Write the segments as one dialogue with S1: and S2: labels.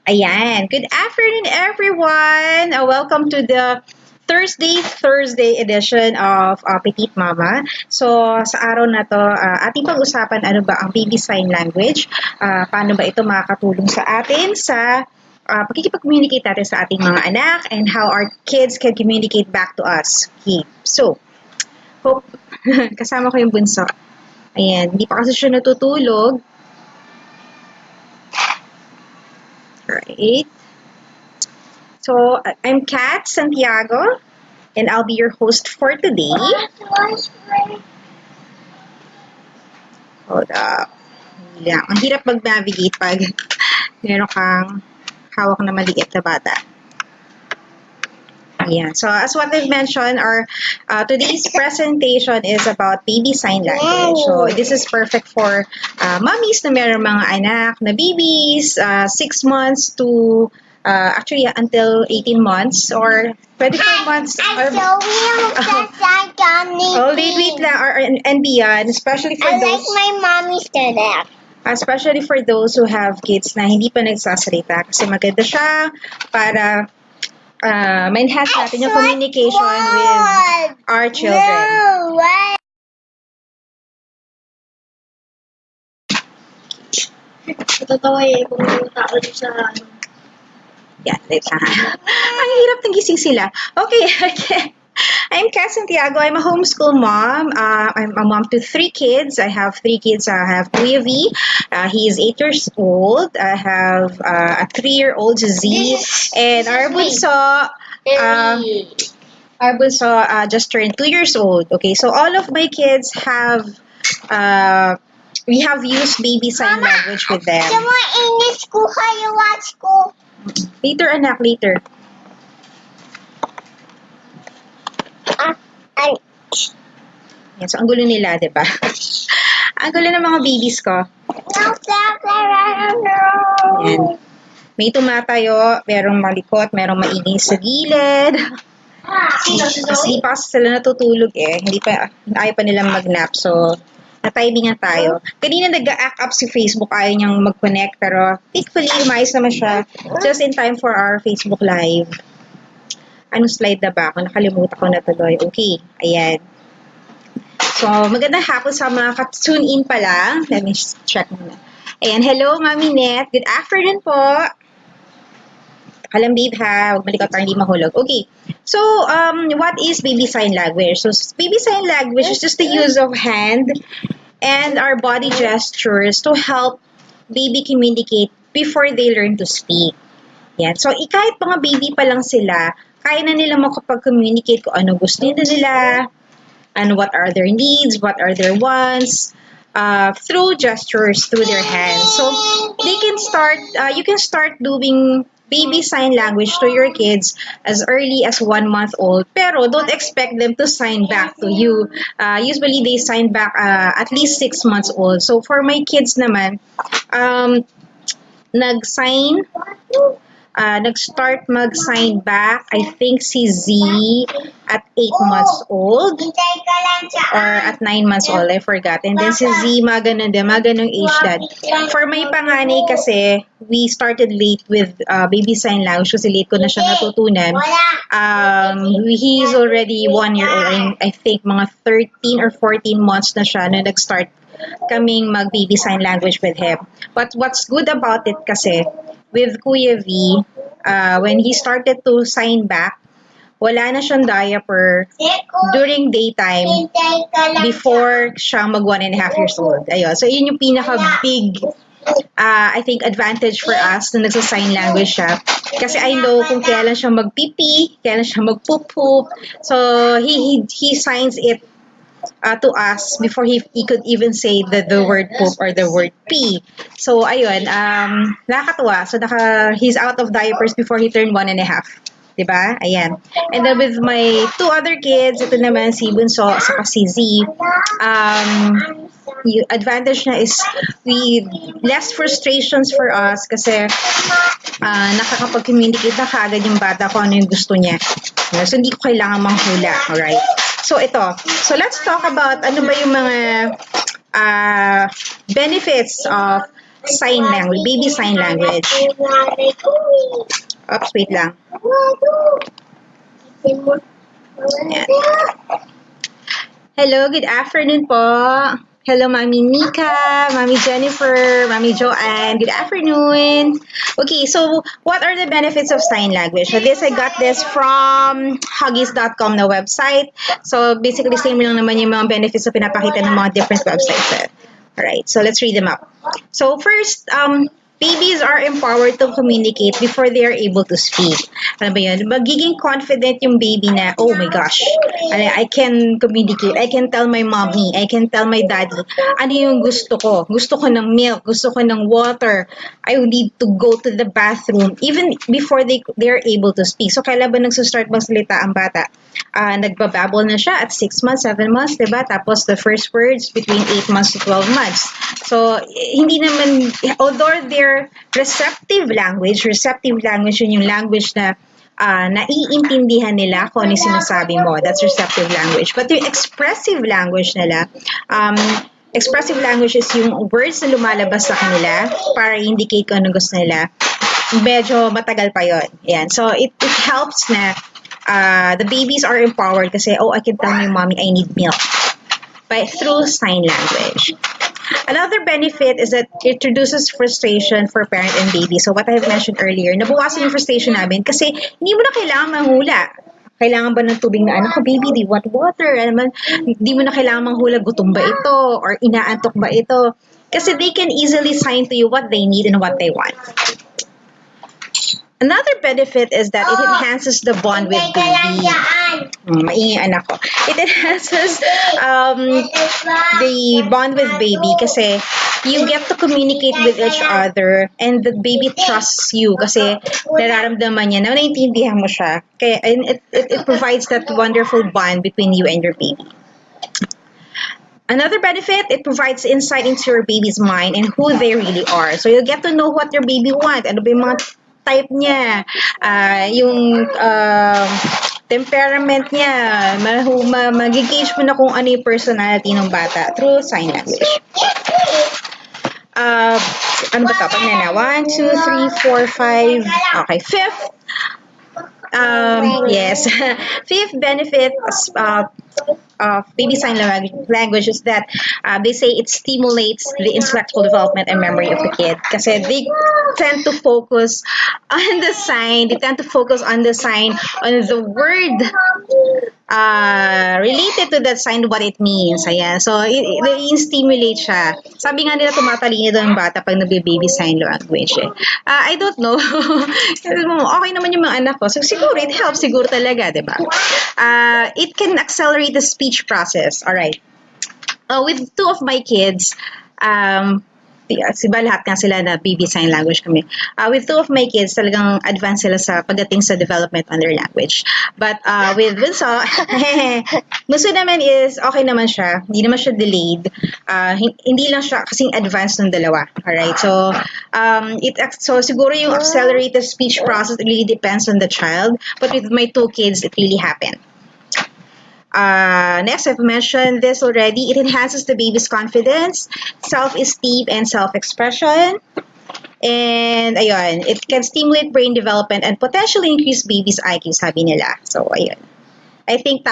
S1: Ayan. Good afternoon, everyone. Welcome to the Thursday edition of Petite Mama. So, sa araw na to, ating pag-usapan ano ba ang baby sign language, paano ba ito makakatulong sa atin sa pagkikipag-communicate natin sa ating mga anak, and how our kids can communicate back to us. Okay. So, hope kasama ko yung bunso. Ayan, hindi pa kasi siya natutulog. Right. So, I'm Kat Santiago, and I'll be your host for today. Hold up. Yeah. Ang hirap mag-navigate pag meron kang hawak na maliit na bata. Yeah. So, as what I've mentioned, our today's presentation is about baby sign language. So, this is perfect for mommies na meron mga anak na babies, 6 months to actually until 18 months or 24 months. Or, wait lang, and beyond, especially for those.
S2: I like my mommy's to that.
S1: Especially for those who have kids na hindi pa nagsasalita, kasi maganda siya para ma-enhance natin yung communication with our children.
S2: Totoo eh, kung tao sa
S1: Yeah, ang hirap ng gising sila. Okay. I'm Kat Santiago. I'm a homeschool mom. I'm a mom to 3 kids. I have 3 kids. I have Kuya V. He is 8 years old. I have a 3-year-old Z. And our bunso just turned 2 years old. Okay, so all of my kids have we have used baby sign language with them.
S2: Someone in this school, how you watch school?
S1: Later, anak, later. Yan, so ang gulo nila, di ba? Ang gulo ng mga babies ko. Yan. May tumatayo, merong malikot, merong maingay sa gilid. Kasi pa sila natutulog eh. Ayaw pa nilang mag-nap. So, na-timingan tayo. Kanina nag-act up si Facebook, ayaw niyang mag-connect, pero thankfully, umayos naman siya just in time for our Facebook Live. Anong slide na ba? Kung nakalimutan ko na tuloy. Okay, ayan. So, magandang hapon sa mga ka-tune in pa lang. Let me check muna. Ayan, hello, Mami Net. Good afternoon po. Alam, babe, ha? Huwag malikot para hindi mahulog. Okay. So, what is baby sign language? So, baby sign language is just the use of hand and our body gestures to help baby communicate before they learn to speak. Yan. So, kahit mga baby pa lang sila, kaya na nila makapag-communicate kung ano gusto nila, and what are their needs, what are their wants, through gestures, through their hands. So, they can start, you can start doing baby sign language to your kids as early as 1 month old, pero don't expect them to sign back to you. Usually, they sign back at least 6 months old. So, for my kids naman, nag-start mag-sign back, I think si Z at 8 months old or at 9 months old, I forgot. And then si Z, mga ganong age that. For my panganay kasi, we started late with baby sign language kasi late ko na siya natutunan. He's already 1 year old. I think mga 13 or 14 months na siya na nag-start kaming mag-baby sign language with him. But what's good about it kasi, with Kuya V, when he started to sign back, wala na siyang diaper during daytime before siya mag 1.5 years old. Ayun. So, yun yung pinaka-big, I think, advantage for us na nagsa-sign language siya. Kasi I know kung kailan siya mag-pipi, kailan siya mag-poop-poop. So, he signs it to us before he could even say the word poop or the word pee. So, ayun, nakakatuwa. So, he's out of diapers before he turned 1.5. Diba? Ayan. And then with my 2 other kids, ito naman si Bunso saka si Z, yung advantage na is less frustrations for us kasi nakakapag-communicate na kaagad yung bata kung ano yung gusto niya. So, hindi ko kailangan manghula. Alright? So, ito. So, let's talk about ano ba yung mga benefits of sign language, baby sign language. Oops, wait lang. Ayan. Hello, good afternoon po. Hello, Mami Nika, Mami Jennifer, Mami Joanne. Good afternoon. Okay, so what are the benefits of sign language? So I got this from huggies.com na website. So basically, same lang naman yung mga benefits na pinapakita ng mga different websites. Alright, so let's read them up. So first, babies are empowered to communicate before they are able to speak. Ano ba yun? Magiging confident yung baby na, oh my gosh, I can communicate. I can tell my mommy. I can tell my daddy. Ano yung gusto ko? Gusto ko ng milk. Gusto ko ng water. I need to go to the bathroom. Even before they are able to speak. So, kailan ba nagsustart magsalita ang bata? Nagbababble na siya at 6 months, 7 months, diba? Tapos the first words between 8 months to 12 months. So, hindi naman, although their receptive language yun yung language na naiintindihan nila kung ano sinasabi mo. That's receptive language. But yung expressive language nila, expressive language is yung words na lumalabas sa kanila para indicate kung ano gusto nila. Medyo matagal pa yun. Yan. So, it helps na the babies are empowered kasi, oh, I can tell my mommy I need milk through sign language. Another benefit is that it reduces frustration for parent and baby. So what I have mentioned earlier, nabawasan yung frustration namin kasi hindi mo na kailangan manghula. Kailangan ba ng tubig na anak ko, baby, do you want water? Hindi mo na kailangan manghula, gutom ba ito? Or inaantok ba ito? Kasi they can easily sign to you what they need and what they want. Another benefit is that it enhances the bond with baby. Maingay anak ko. It enhances the bond with baby kasi you get to communicate with each other and the baby trusts you kasi nararamdaman niya na naiintindihan mo siya. Kaya, and it provides that wonderful bond between you and your baby. Another benefit, it provides insight into your baby's mind and who they really are. So you'll get to know what your baby wants. Ano ba yung mga type niya, yung temperament niya, mag-gauge mo na kung ano yung personality ng bata through sign language. Ano ba ito? Pagnana? 1, 2, 3, 4, 5. Okay, fifth. Yes. Fifth benefit of baby sign language is that they say it stimulates the intellectual development and memory of the kid. Kasi they tend to focus on the sign. They tend to focus on the sign, on the word related to that sign, what it means. Ayan. So, it stimulate siya. Sabi nga nila, tumatalino daw yung bata pag nagbe-baby sign language. I don't know. Okay naman yung mga anak ko. So, siguro, it helps. Siguro talaga, diba? It can accelerate the speech process. Alright. With two of my kids, lahat nga sila na baby sign language kami. With two of my kids, talagang advanced sila sa pagdating sa development on their language. But with Bunso, Bunso naman is okay naman siya. Hindi naman siya delayed. Hindi lang siya kasing advanced ng dalawa. Alright, so so siguro yung accelerated speech process really depends on the child. But with my two kids, it really happened. Next, I've mentioned this already. It enhances the baby's confidence, self-esteem, and self-expression. And ayun, it can stimulate brain development and potentially increase baby's IQ, sabi nila. So ayun. I think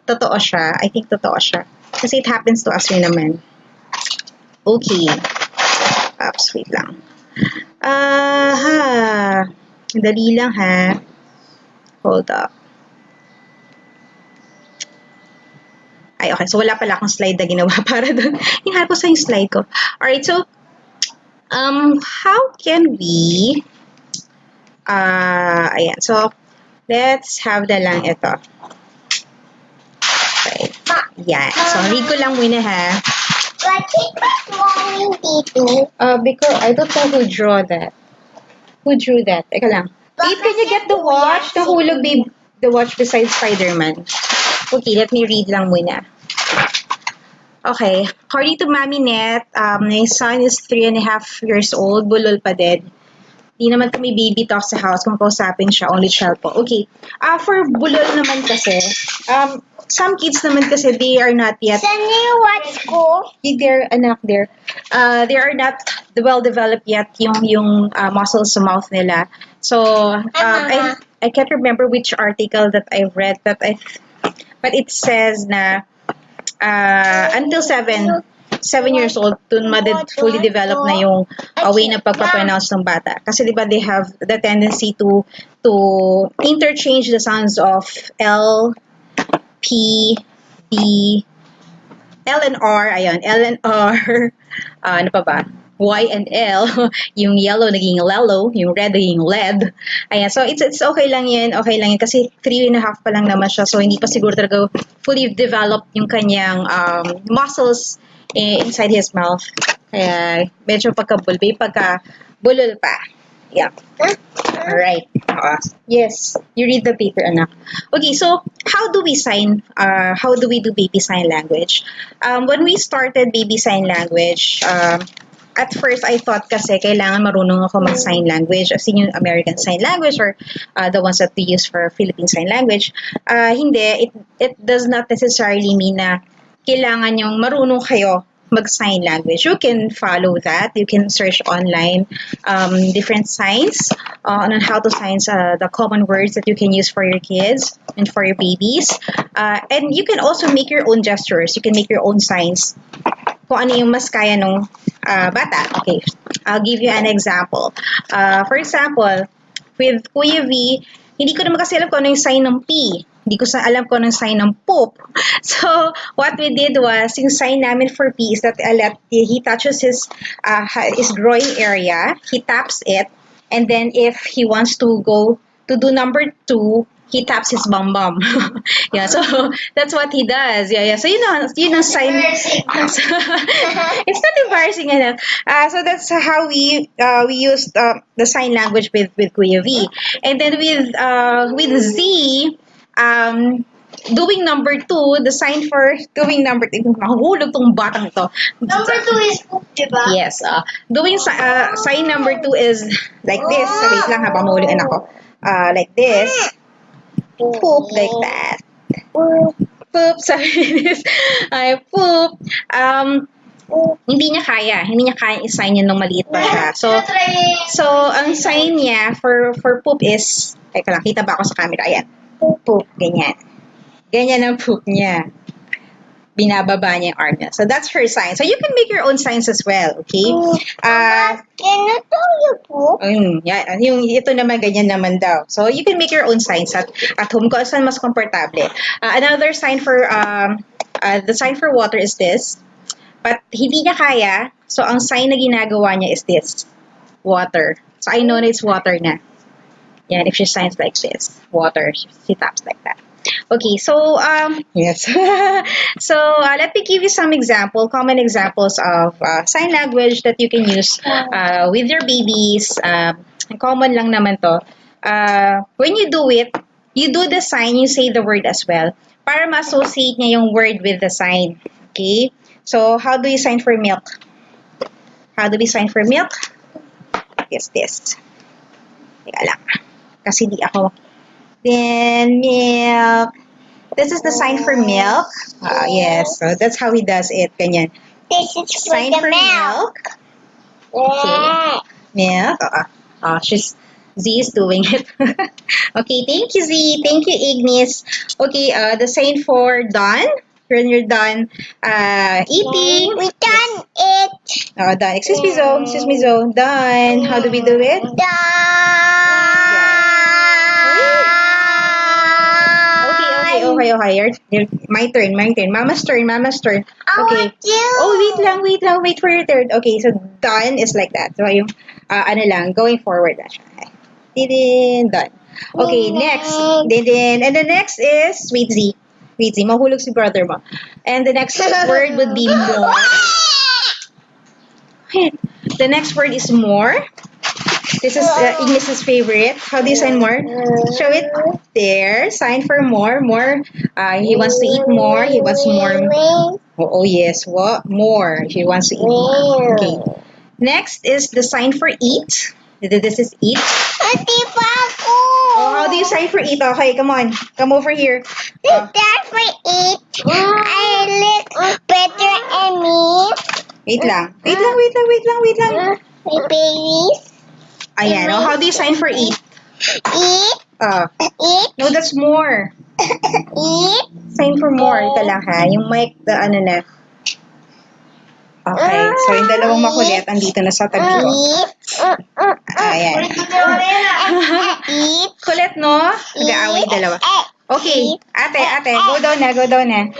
S1: totoo siya. Kasi it happens to us rin naman. Okay. Oops, wait lang. Dali lang ha. Hold up. Ay, okay. So, wala pala akong slide na ginawa para doon. Hinahanap ko sa yung slide ko. Alright, so, how can we, ayan. So, let's have na lang ito. Okay. Yan. So, read ko lang muna ha.
S2: What is wrong with Tito?
S1: Because I don't know who drew that. Who drew that? Teka lang. Babe, can you get the watch? Nahulog, babe. The watch beside Spider-Man. Okay, let me read lang muna. Okay, according to Mami Net, my son is 3.5 years old, bulol pa din. Di naman kami baby talk sa house kung kausapin siya, only child po. Okay, for bulol naman kasi, some kids naman kasi they are not yet.
S2: Saan you watch school?
S1: They're anak there. They are not well developed yet yung muscles sa mouth nila. So I can't remember which article that I read but it says na until 7 years old, dun fully develop na yung way na pagpapronounce ng bata. Kasi di ba they have the tendency to interchange the sounds of L, P, D, L and R, ayan, L and R, ano pa ba? Y and L, yung yellow naging lello, yung red naging led. Ayan, so it's okay lang yan kasi 3.5 pa lang naman siya, so hindi pa siguro talaga fully developed yung kanyang muscles inside his mouth. Kaya medyo pagka-bulby, pagka-bulol pa. Yeah. Alright. Yes, you read the paper, anak. Okay, so how do we do baby sign language? When we started baby sign language, at first, I thought kasi kailangan marunong ako mag-sign language, as in yung American Sign Language or the ones that we use for Philippine Sign Language. Hindi, it does not necessarily mean na kailangan yung marunong kayo mag-sign language. You can follow that. You can search online different signs on how to sign the common words that you can use for your kids and for your babies. And you can also make your own gestures. You can make your own signs kung ano yung mas kaya nung bata. Okay, I'll give you an example. For example, with Kuya V, hindi ko naman kasi alam kung ano yung sign ng P. Hindi ko alam kung ano yung sign ng poop. So, what we did was, yung sign namin for P is that he touches his groin area, he taps it, and then if he wants to go to do number 2, he taps his bum. Yeah, so that's what he does. Yeah. So yun ang sign. It's not embarrassing enough. So that's how we used the sign language with Kuya V. And then with Z, doing number 2, the sign for doing number 2, mahulog tong batang to.
S2: Number 2 is poop, diba?
S1: Yes. Doing sign number 2 is like this. So wait lang habang mahulog ako. Like this. Poop, like that. Poop, sorry. Ay, poop. Hindi niya kaya i-sign yun nung maliit pa siya. So ang sign niya for poop is, teka lang, kita ba ako sa camera? Ayan. Poop, ganyan. Ganyan ang poop niya. Binababa niya yung arm niya. So that's her sign. So you can make your own signs as well, okay?
S2: Can you tell you poop?
S1: Yeah, yung ito naman, ganyan naman daw. So you can make your own signs at home kung saan mas komportable. Another sign for, the sign for water is this. But hindi niya kaya, so ang sign na ginagawa niya is this. Water. So I know na it's water na. Yan, if she signs like this. Water. She taps like that. Okay, so, yes. So, let me give you some common examples of sign language that you can use with your babies. Common lang naman to. When you do it, you do the sign, you say the word as well, para ma-associate niya yung word with the sign. Okay? So, how do you sign for milk? How do we sign for milk? Yes, this. Teka lang. Kasi di ako. Then, milk. This is the sign for milk. Yes, so that's how he does it. Ganyan.
S2: This is
S1: Sign for milk. Okay. Milk. Z is doing it. Okay, thank you, Z. Thank you, Ignis. Okay, the sign for done. When you're done eating.
S2: We done it.
S1: Done. Excuse me, Zo. Done. How do we do it? Okay. My turn. Mama's turn. Okay. Wait for your turn. Okay, so done is like that. So yung going forward na siya. Done. Okay, next. And the next is sweet Z. Mahulog si brother mo. And the next word would be more. The next word is more. This is Ignis's favorite. How do you sign more? Show it there. Sign for more. More. He wants to eat more. He wants more. Oh yes. What? More. He wants to eat more. Okay. Next is the sign for eat. This is eat.
S2: Ati pa ako.
S1: Oh, how do you sign for eat? Okay, come on. Come over here.
S2: That's for eat. I look better and me.
S1: Wait lang. Wait lang.
S2: My babies.
S1: Ayan. Oh, how do you sign for eat?
S2: Eat. Eat.
S1: No, that's more.
S2: Eat.
S1: Sign for more. Ito lang ha. Yung mic, the ano na. Okay. So, yung dalawang makulit, andito na sa tabi ko.
S2: Eat.
S1: Ayan.
S2: Eat.
S1: Kulit, no? Nag-aaway dalawa. Okay. Ate. Go down na.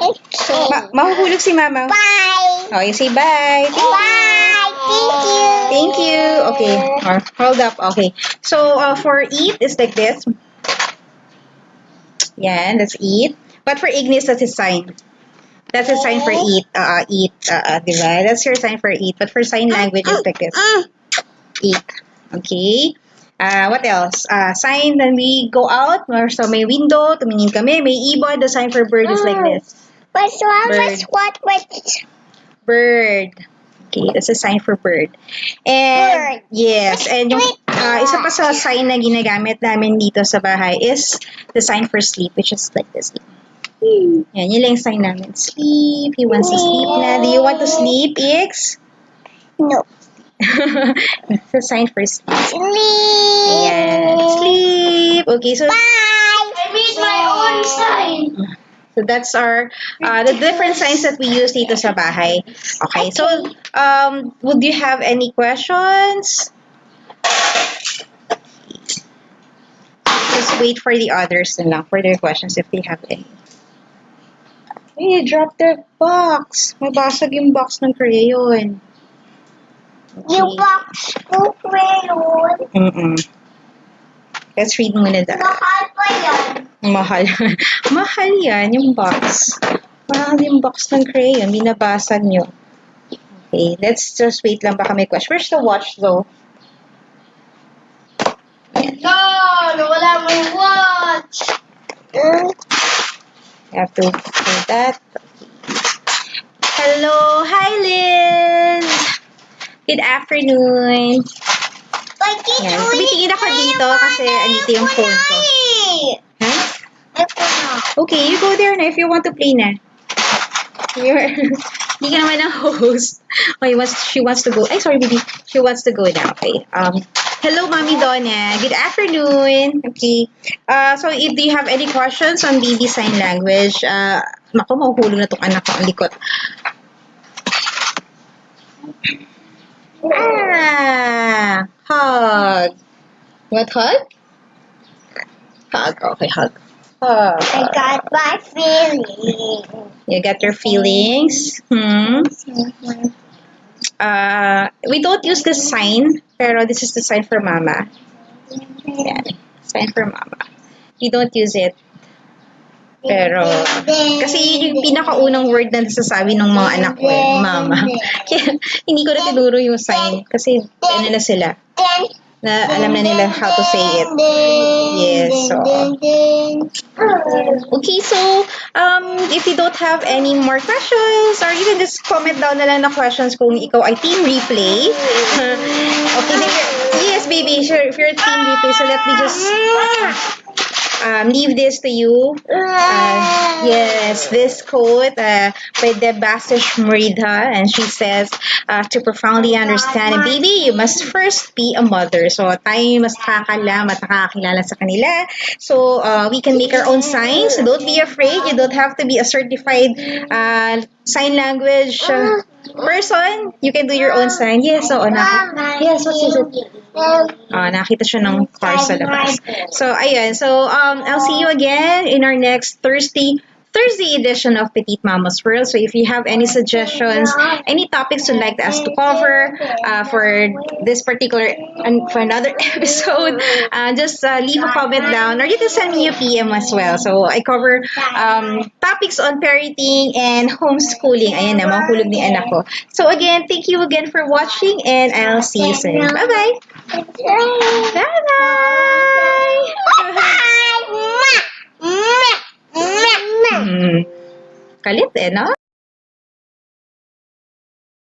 S1: Mahuhulog si mama.
S2: Bye.
S1: Oh, you say bye.
S2: Bye.
S1: Thank you. Okay. Hold up. Okay. So, for eat, it's like this. Yeah, that's eat. But for Ignis, that's his sign. That's his sign for eat. Eat. Diba? That's your sign for eat. But for sign language, it's like this. Eat. Okay. What else? Sign when we go out. Or so may window, tumingin kami. May ibon. The sign for bird is like this.
S2: What?
S1: Bird. Okay, that's a sign for bird. And, yes. And yung isa pa sa sign na ginagamit namin dito sa bahay is the sign for sleep, which is like this. Yan, yun lang yung sign namin. Sleep. He wants to sleep na. Do you want to sleep, Ix?
S2: No.
S1: It's a sign for sleep.
S2: Sleep.
S1: Ayan. Sleep. Okay, so...
S2: Bye. I made my own sign.
S1: So that's our the different signs that we use dito sa bahay. Okay, so would you have any questions? Just wait for the others na lang for their questions if they have any. Hey, drop the box. Mabasag yung box ng crayon. Okay.
S2: Yung box ko crayon.
S1: Let's read muna that.
S2: Mahal pa yan.
S1: Mahal. Mahal yan, yung box. Mahal yung box ng crayon. Binabasag nyo. Okay, let's just wait lang. Baka may question. Where's the watch though?
S2: No, wala mo yung watch.
S1: I have to do that. Hello. Hi, Liz. Good afternoon. Yan. Tumitingin ako dito kasi andito yung phone ko. Huh? Okay, you go there na if you want to play na. Hindi ka naman ang host. Okay, she wants to go. Ay, sorry, baby. She wants to go now. Okay. Hello, Mommy Donna. Good afternoon. Okay. So, if do you have any questions on baby sign language? Naku, mahuhulog na tong anak ko ang likot. Hug. What, hug? Hug. Okay, hug. Hug.
S2: I got my feelings.
S1: You got your feelings? We don't use this sign, pero this is the sign for mama. Yeah, sign for mama. We don't use it. Pero, kasi yun yung pinakaunang word na nasasabi ng mga anak ko mama. Kaya, hindi ko na tinuro yung sign. Kasi, ano na sila. Na alam na nila how to say it. Yes, so. Okay, so, if you don't have any more questions, or you can just comment down na lang na questions kung ikaw ay team replay. Okay, yes, baby, sure, if you're team replay, so let me just leave this to you. Yes, this quote by Debastish Merida, and she says, to profoundly understand a baby, you must first be a mother. So, tayo mas nakakalam at nakakakilala sa kanila. So, we can make our own signs. So don't be afraid. You don't have to be a certified sign language person. You can do your own sign. Yes, so, yes, what is it? Nakita siya ng car sa labas. So, ayan. So, I'll see you again in our next Thursday edition of Petite Mama's World. So if you have any suggestions, any topics you'd like us to cover for this particular and for another episode, just leave a comment down, or you can send me a PM as well. So I cover topics on parenting and homeschooling. Ayan na, mahulog ni anak ko. So again, thank you again for watching, and I'll see you soon. Bye-bye! Bye-bye! Kalit no?